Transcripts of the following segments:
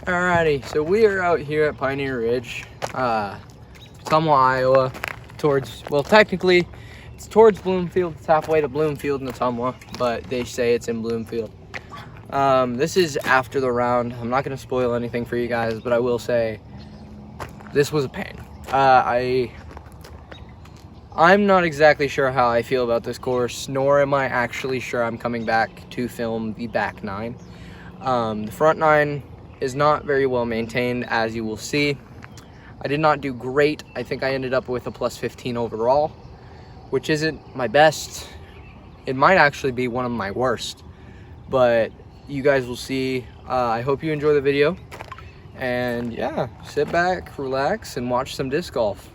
Alrighty, so we are out here at Pioneer Ridge, Ottumwa, Iowa, technically it's towards Bloomfield. It's halfway to Bloomfield and Ottumwa, but they say it's in Bloomfield. This is after the round. I'm not going to spoil anything for you guys, but I will say this was a pain. I'm not exactly sure how I feel about this course, nor am I actually sure I'm coming back to film the back nine. The front nine is not very well maintained, as you will see. I did not do great. I think I ended up with a plus 15 overall, which isn't my best. It might actually be one of my worst, but you guys will see. I hope you enjoy the video, and yeah, sit back, relax, and watch some disc golf.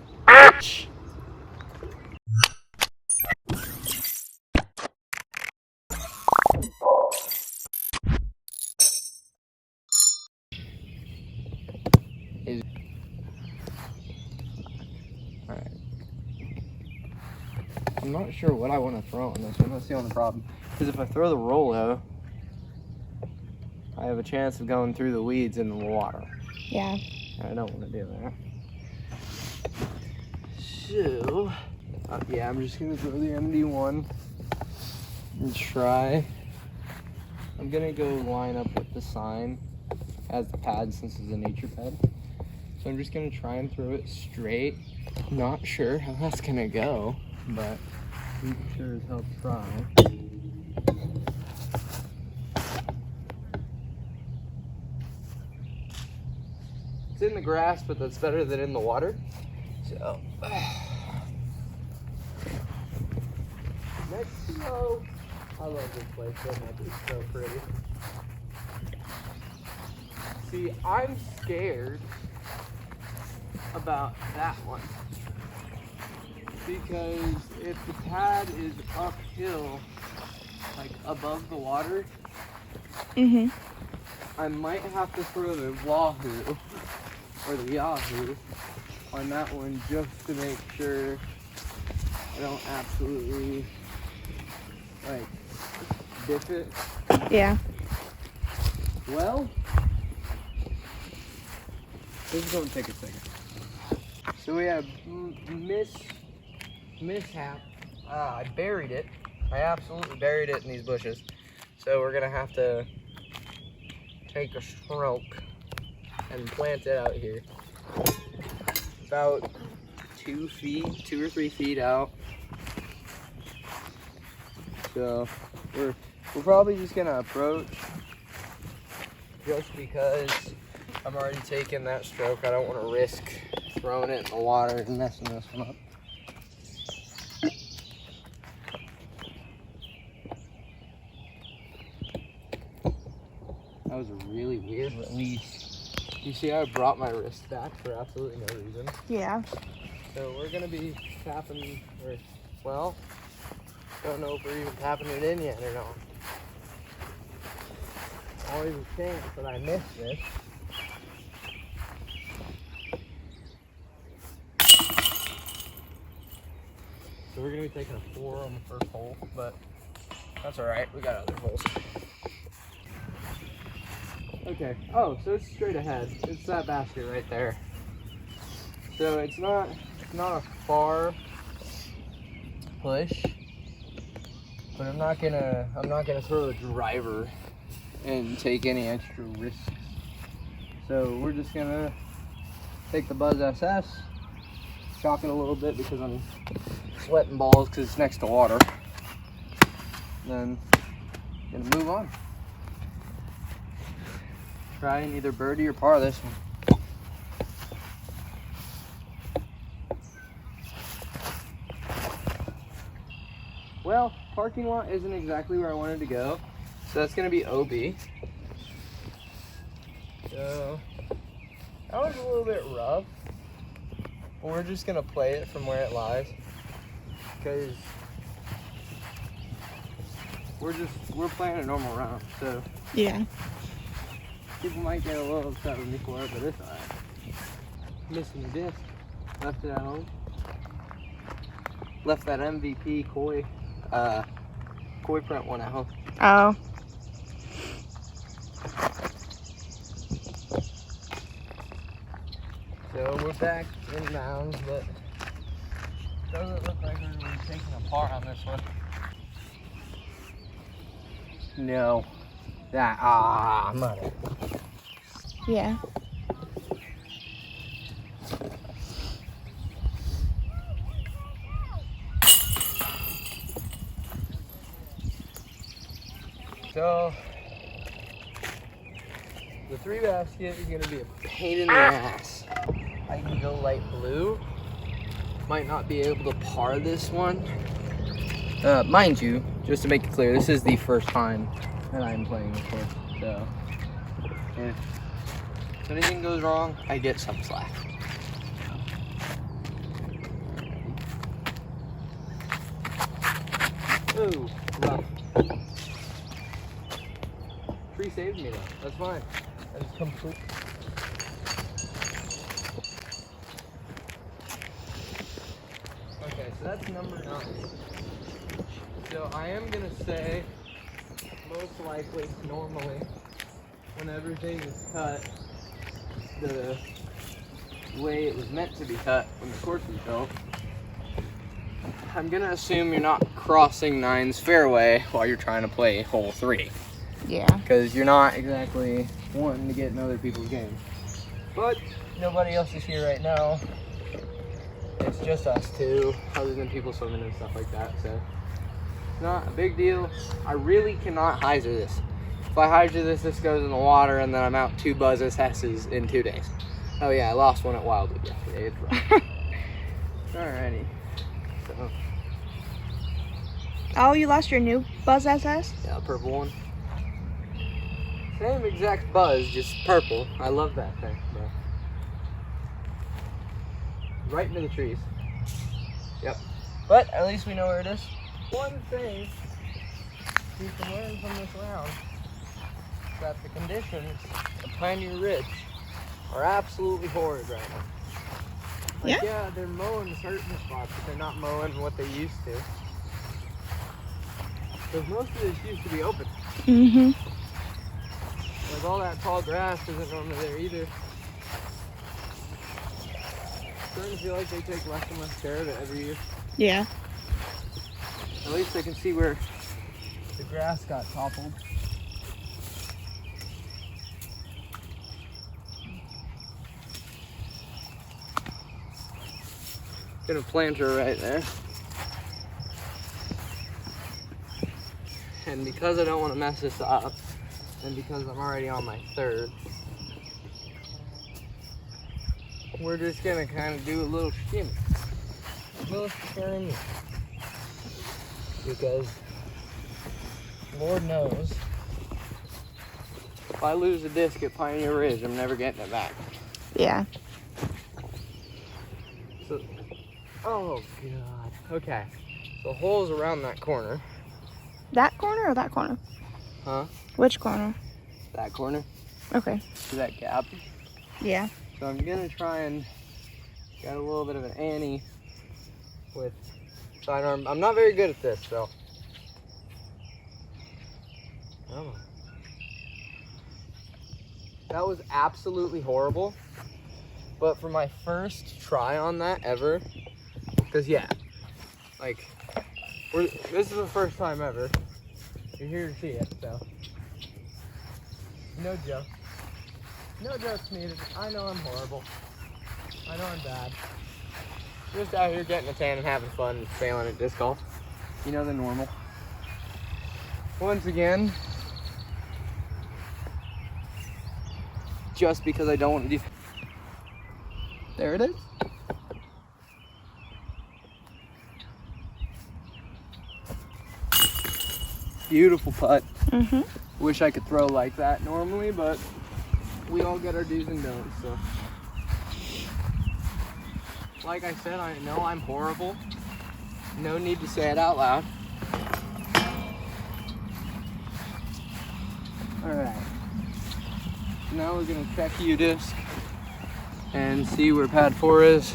Alright. I'm not sure what I want to throw on this one. That's the only problem. Because if I throw the Rollo, I have a chance of going through the weeds in the water. Yeah. I don't want to do that. So, yeah, I'm just going to throw the MD1 and try. I'm going to go line up with the sign as the pad since it's a nature pad. So I'm just going to try and throw it straight. Not sure how that's going to go, but I'm sure as hell try. It's in the grass, but that's better than in the water. So, Mexico. I love this place so much. It's so pretty. See, I'm scared about that one because if the pad is uphill, like above the water, I might have to throw the Wahoo or the Yahoo on that one just to make sure I don't absolutely like dip it. Yeah. Well, this is going to take a second. So we have mishap. I buried it. I absolutely buried it in these bushes. So we're going to have to take a stroke and plant it out here. About 2 or 3 feet out. So we're probably just going to approach just because I'm already taking that stroke. I don't want to risk throwing it in the water and messing this one up. That was a really weird release. You see how I brought my wrist back for absolutely no reason? Yeah. So we're going to be tapping, or, well, don't know if we're even tapping it in yet or not. Always a chance that I miss this. So we're going to be taking a 4 on the first hole, but that's alright, we got other holes. Okay, oh, so it's straight ahead. It's that basket right there. So it's not a far push, but I'm not gonna throw the driver and take any extra risks. So we're just gonna take the Buzz SS, shock it a little bit because I'm sweating balls because it's next to water. Then gonna move on. Try and either birdie or par this one. Well, parking lot isn't exactly where I wanted to go, so that's gonna be OB. So that was a little bit rough, but we're just gonna play it from where it lies because we're playing a normal round. So Yeah. people might get a little upset with me for it, but it's alright. Missing the disc, left it at home. Left that MVP koi print one at home. Oh. So we're back in bounds, but doesn't look like we're going to be taking a par on this one. No. Mother. Yeah. So, the 3 basket is going to be a pain in the ass. I can go light blue. Might not be able to par this one. Mind you, just to make it clear, this is the first time that I'm playing this course. So, if anything goes wrong, I get some slack. Ooh, rough. Tree saved me though. That's fine. That is complete. Okay, so that's number 9. So I am gonna say, most likely, normally, when everything is cut the way it was meant to be cut when the course was built, I'm gonna assume you're not crossing 9's fairway while you're trying to play hole 3. Yeah. Because you're not exactly wanting to get in other people's games. But nobody else is here right now. It's just us two, other than people swimming and stuff like that, so it's not a big deal. I really cannot hyzer this. If I hyzer this, this goes in the water, and then I'm out 2 Buzz SS's in 2 days. Oh yeah, I lost one at Wildwood yesterday. It's rough. Alrighty. So, Oh, you lost your new Buzz SS? yeah, purple one. Same exact Buzz, just purple. I love that thing, bro. Right into the trees. Yep. But at least we know where it is. One thing we can learn from this round is that the conditions of Pioneer Ridge are absolutely horrid right now. Like, yeah, they're mowing certain spots, but they're not mowing what they used to. Because most of this used to be open. Mm-hmm. Like, all that tall grass isn't normally there either. Starting to feel like they take less and less care of it every year. Yeah. At least they can see where the grass got toppled. Gonna plant her right there. And because I don't want to mess this up, and because I'm already on my 3rd, we're just gonna kind of do a little shimmy. A little shimmy. Because Lord knows, if I lose a disc at Pioneer Ridge, I'm never getting it back. Yeah. So, oh God. Okay. So the hole's around that corner. That corner or that corner? Huh? Which corner? That corner. Okay. See that gap? Yeah. So I'm gonna try and get a little bit of an ante with sidearm. I'm not very good at this, so. Oh. That was absolutely horrible. But for my first try on that ever, because yeah, like, this is the first time ever. You're here to see it, so. No joke. No jokes needed. I know I'm horrible. I know I'm bad. Just out here getting a tan and having fun and failing at disc golf. You know, the normal. Once again, just because I don't want to do. There it is. Beautiful putt. Mm-hmm. Wish I could throw like that normally, but we all get our do's and don'ts, so. Like I said, I know I'm horrible. No need to say it out loud. Alright. Now we're gonna check U-disc and see where pad 4 is.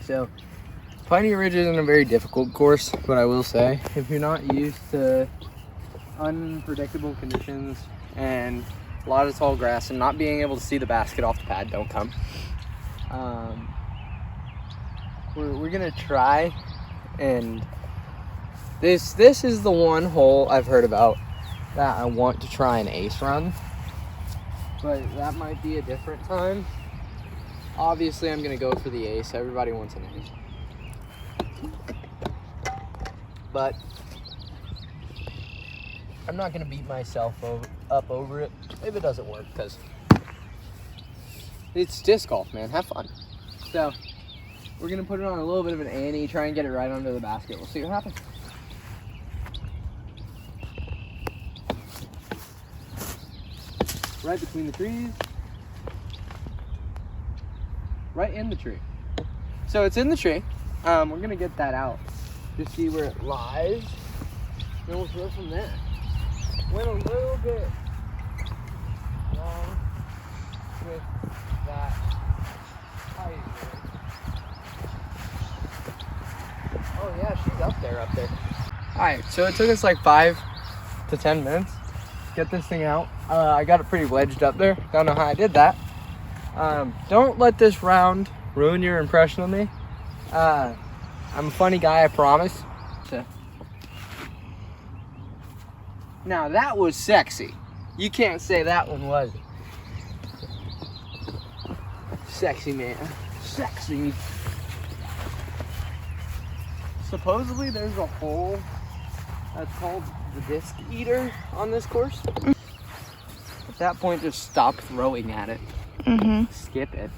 So, Pioneer Ridge isn't a very difficult course, but I will say, if you're not used to unpredictable conditions and a lot of tall grass, and not being able to see the basket off the pad. Don't come. We're gonna try, and this is the one hole I've heard about that I want to try an ace run, but that might be a different time. Obviously, I'm gonna go for the ace. Everybody wants an ace, but I'm not gonna beat myself up over it if it doesn't work, because it's disc golf, man. Have fun. So we're gonna put it on a little bit of an ante, try and get it right under the basket. We'll see what happens. Right between the trees. Right in the tree. So it's in the tree. We're gonna get that out to see where it lies. Then we'll throw from there. Went a little bit long with that hyzer. Oh yeah, she's up there. Alright, so it took us like 5 to 10 minutes to get this thing out. I got it pretty wedged up there. Don't know how I did that. Don't let this round ruin your impression of me. I'm a funny guy, I promise. So. Now that was sexy. You can't say that one wasn't. Sexy, man. Sexy. Supposedly there's a hole that's called the disc eater on this course. At that point, just stop throwing at it. Skip it.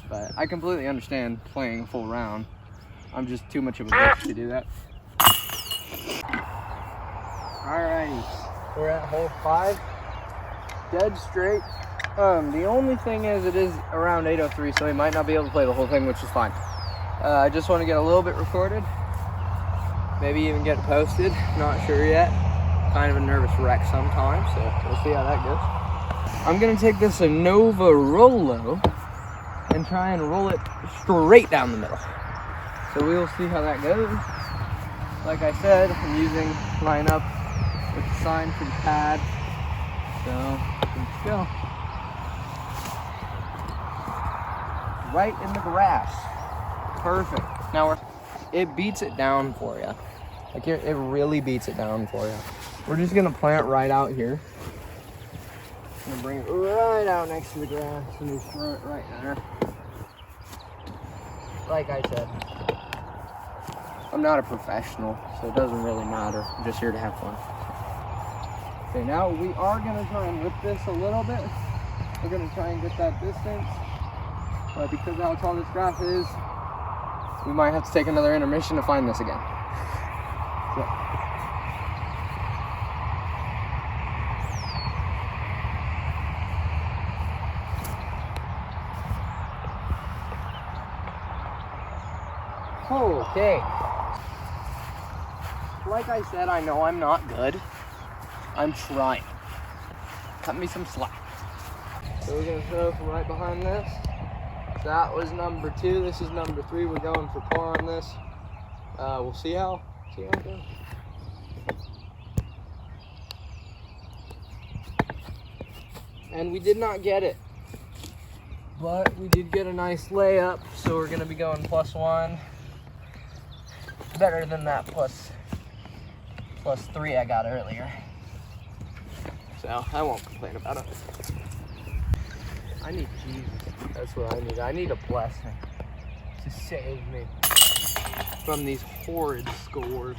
But I completely understand playing a full round. I'm just too much of a bitch to do that. Alrighty, we're at hole 5. Dead straight. The only thing is it is around 8:03, so we might not be able to play the whole thing, which is fine. I just want to get a little bit recorded. Maybe even get it posted. Not sure yet. Kind of a nervous wreck sometimes, so we'll see how that goes. I'm gonna take this Innova Rollo and try and roll it straight down the middle. So we will see how that goes. Like I said, I'm using line up with the sign for the pad. So let's go. Right in the grass. Perfect. Now it beats it down for you. Like it really beats it down for you. We're just gonna plant right out here. I'm gonna bring it right out next to the grass and just throw it right there. Like I said, I'm not a professional, so it doesn't really matter. I'm just here to have fun. Okay, now we are gonna try and whip this a little bit. We're gonna try and get that distance. But because of how tall this grass is, we might have to take another intermission to find this again. So. Okay. Like I said, I know I'm not good. I'm trying. Cut me some slack. So we're gonna throw from right behind this. That was number 2. This is number 3. We're going for par on this. We'll see how it goes. And we did not get it, but we did get a nice layup. So we're gonna be going +1. Better than that +3 I got earlier. So I won't complain about it. I need Jesus. That's what I need. I need a blessing to save me from these horrid scores.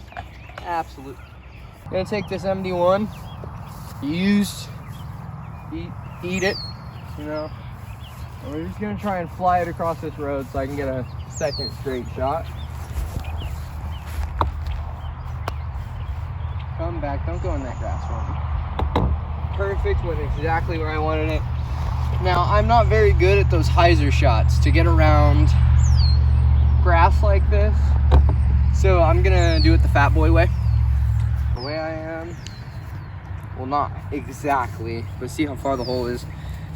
Absolutely. I'm gonna take this MD1, used, eat it, you know. And we're just gonna try and fly it across this road so I can get a second straight shot. Come back, don't go in that grass one. Perfect, went exactly where I wanted it. Now, I'm not very good at those hyzer shots to get around grass like this. So I'm gonna do it the fat boy way. The way I am. Well, not exactly, but see how far the hole is.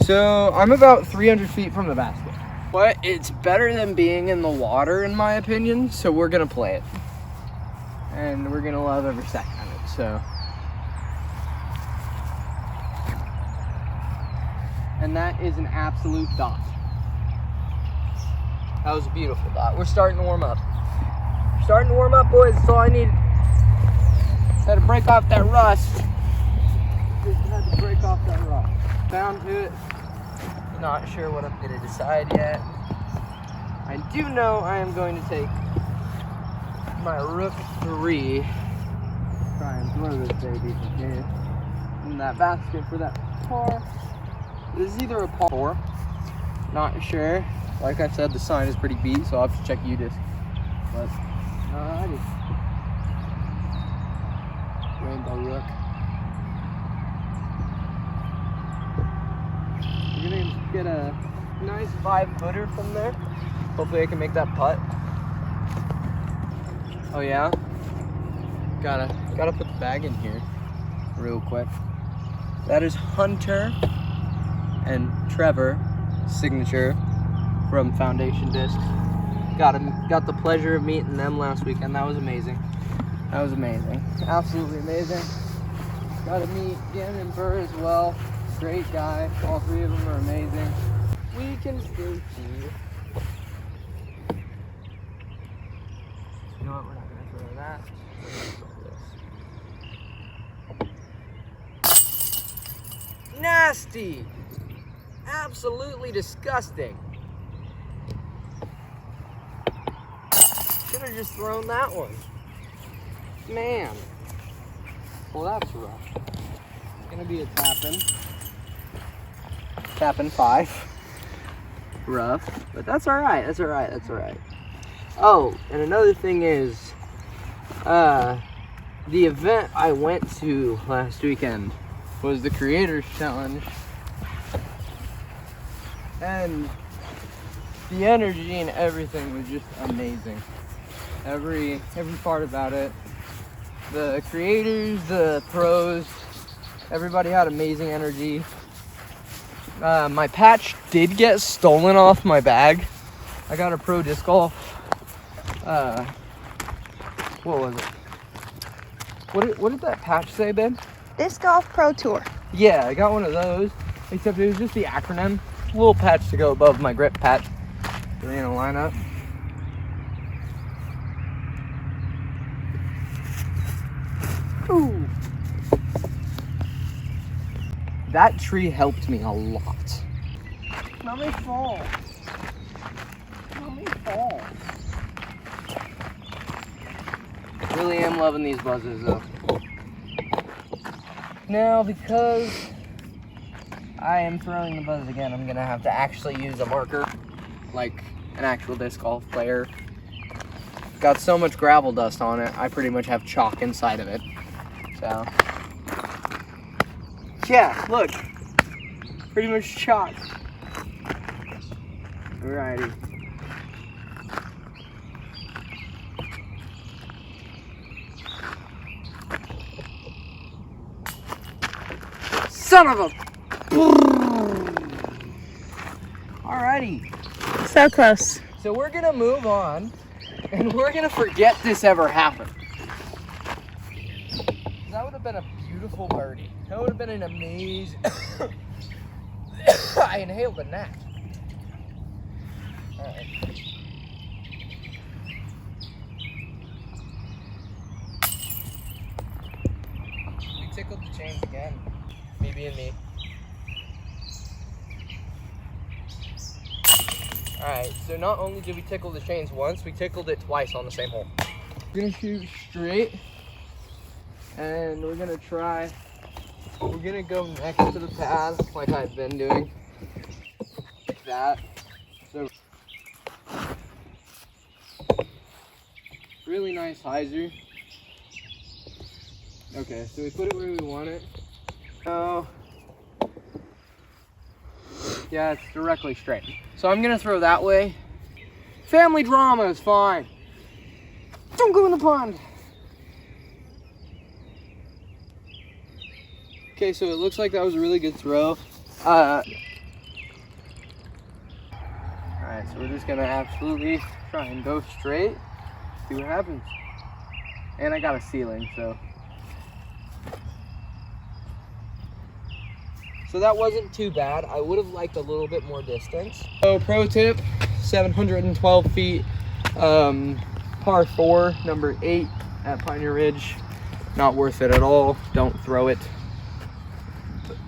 So I'm about 300 feet from the basket. But it's better than being in the water, in my opinion. So we're gonna play it. And we're gonna love every second of it, so. And that is an absolute dot. That was a beautiful dot. We're starting to warm up. Starting to warm up, boys. That's all I need. Had to break off that rust. Just had to break off that rust. Down to it. Not sure what I'm going to decide yet. I do know I am going to take my Rook 3. Try and throw this baby from here. In that basket for that par. This is either a par 4. Not sure. Like I said, the sign is pretty beat, so I'll have to check UDisc. But, alrighty. Rainbow Rook. We're gonna get a nice 5-footer from there. Hopefully I can make that putt. Oh yeah? Gotta put the bag in here real quick. That is Hunter and Trevor signature from Foundation Discs. Got the pleasure of meeting them last weekend. That was amazing. That was amazing. Absolutely amazing. Got to meet Gannon Burr as well. Great guy. All three of them are amazing. We can still see. You know what? We're not gonna throw that. We're gonna throw this. Nasty. Absolutely disgusting. Should have just thrown that one. Man. Well, that's rough. It's gonna be a tapping. Tapping 5. Rough. But that's alright. That's alright. That's alright. Oh, and another thing is, the event I went to last weekend was the Creators Challenge. And the energy and everything was just amazing. Every part about it. The creators, the pros, everybody had amazing energy. My patch did get stolen off my bag. I got a Pro Disc Golf. What was it? What did that patch say, babe? Disc Golf Pro Tour. Yeah, I got one of those. Except it was just the acronym. A little patch to go above my grip patch. So they in a lineup. Ooh. That tree helped me a lot. Let me fall. Let me fall. Really am loving these buzzes though. Now, because I am throwing the buzz again, I'm gonna have to actually use a marker, like an actual disc golf player. Got so much gravel dust on it, I pretty much have chalk inside of it. So, yeah, look, pretty much chalk. Alrighty. Son of a... Alrighty. So close. So we're gonna move on, and we're gonna forget this ever happened. That would have been a beautiful birdie. That would have been an amazing... I inhaled a gnat. Alright. We tickled the chains again. Me being me. Alright, so not only did we tickle the chains once, we tickled it twice on the same hole. We're gonna shoot straight. And we're gonna go next to the pad like I've been doing. Like that. So really nice hyzer. Okay, so we put it where we want it. Oh. Yeah, it's directly straight. So I'm gonna throw that way. Family drama is fine. Don't go in the pond. Okay, so it looks like that was a really good throw. Alright, so we're just gonna absolutely try and go straight, see what happens. And I got a ceiling, so. So that wasn't too bad. I would have liked a little bit more distance. So pro tip, 712 feet, par 4, number 8 at Pioneer Ridge. Not worth it at all. Don't throw it.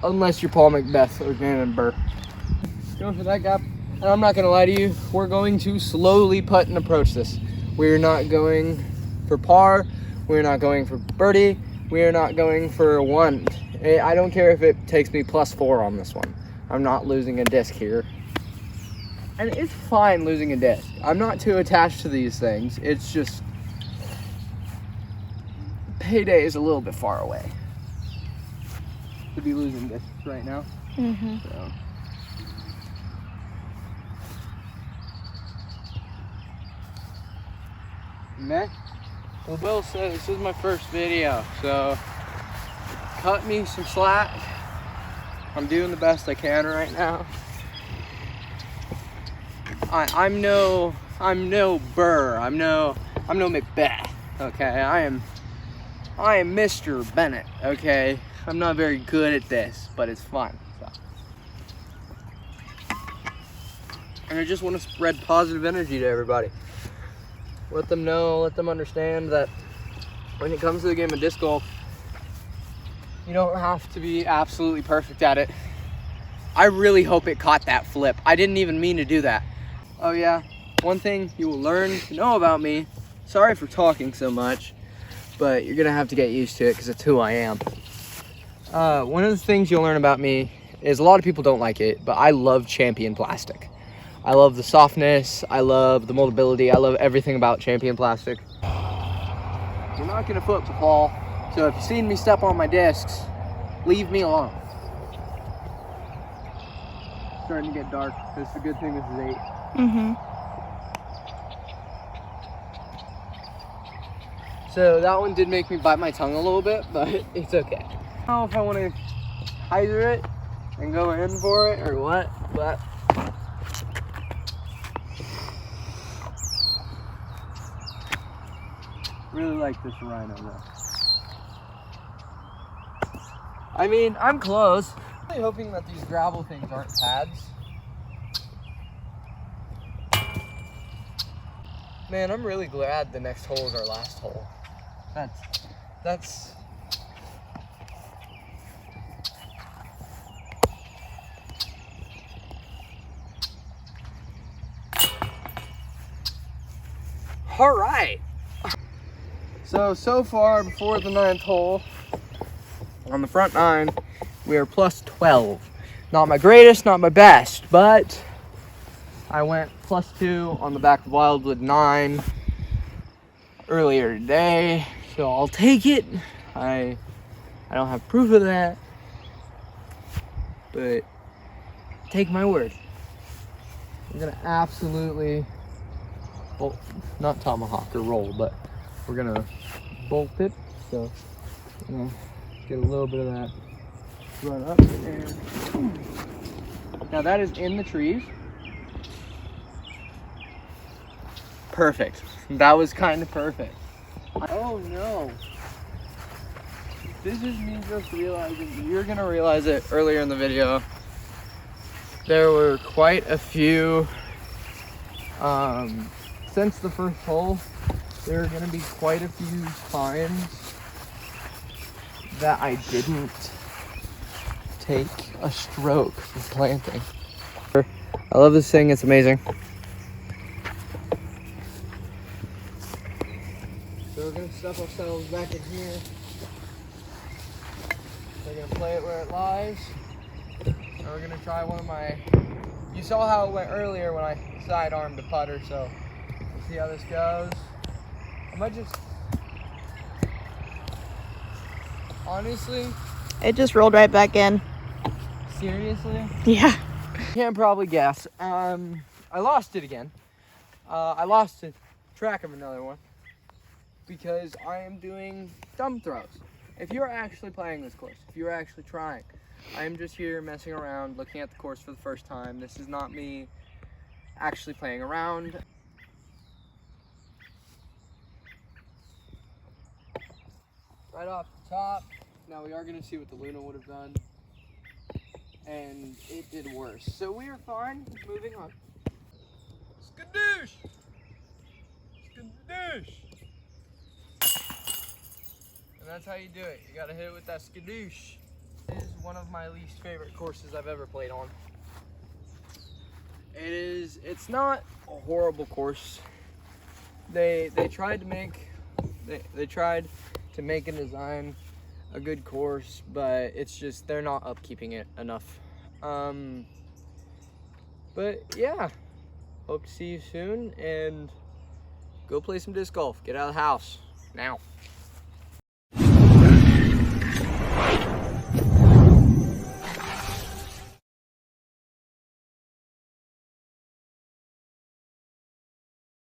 Unless you're Paul Macbeth or Gannon Burr. Going for that gap. And I'm not gonna lie to you, we're going to slowly putt and approach this. We're not going for par. We're not going for birdie. We are not going for 1. I don't care if it takes me +4 on this one. I'm not losing a disc here. And it's fine losing a disc. I'm not too attached to these things. It's just payday is a little bit far away to be losing discs right now. So. Meh. Well, Bill said this is my first video, so cut me some slack. I'm doing the best I can right now. I'm no Burr. I'm no Macbeth. Okay, I am Mr. Bennett. Okay, I'm not very good at this, but it's fun. So. And I just want to spread positive energy to everybody. Let them know, let them understand that when it comes to the game of disc golf, you don't have to be absolutely perfect at it. I really hope it caught that flip. I didn't even mean to do that. Oh yeah, one thing you will learn to know about me, sorry for talking so much, but you're gonna have to get used to it because it's who I am. One of the things you'll learn about me is a lot of people don't like it, but I love Champion plastic. I love the softness, I love the moldability, I love everything about Champion plastic. We're not gonna foot the ball, so if you've seen me step on my discs, leave me alone. It's starting to get dark, that's the good thing this is 8. So that one did make me bite my tongue a little bit, but it's okay. I don't know if I want to hyzer it and go in for it or what, but really like this Rhino though. I mean, I'm close. I'm really hoping that these gravel things aren't pads. Man, I'm really glad the next hole is our last hole. That's all right. So far before the 9th hole, on the front 9, we are +12. Not my greatest, not my best, but I went +2 on the back of Wildwood 9 earlier today, so I'll take it. I don't have proof of that, but take my word. I'm gonna absolutely, well, not tomahawk or roll, but we're gonna bolt it. So, get a little bit of that run up there. Now that is in the trees. Perfect. That was kind of perfect. Oh no. This is me just realizing, you're gonna realize it earlier in the video. There were quite a few, since the first hole, there are gonna be quite a few times that I didn't take a stroke for planting. I love this thing, it's amazing. So we're gonna stuff ourselves back in here. We're gonna play it where it lies. And we're gonna try one of my, you saw how it went earlier when I sidearmed the putter, so we'll see how this goes. I might just, honestly. It just rolled right back in. Seriously? Yeah. You can probably guess. I lost it again. I lost track of another one because I am doing thumb throws. If you're actually playing this course, if you're actually trying, I am just here messing around, looking at the course for the first time. This is not me actually playing around. Right off the top. Now we are going to see what the Luna would have done. and it did worse. So we are fine. Moving on. Skadoosh! Skadoosh! And that's how you do it. You gotta hit it with that skadoosh. This is one of my least favorite courses I've ever played on. It's not a horrible course. They tried to make and design a good course, but it's just they're not upkeeping it enough. But yeah, hope to see you soon, and go play some disc golf. Get out of the house now.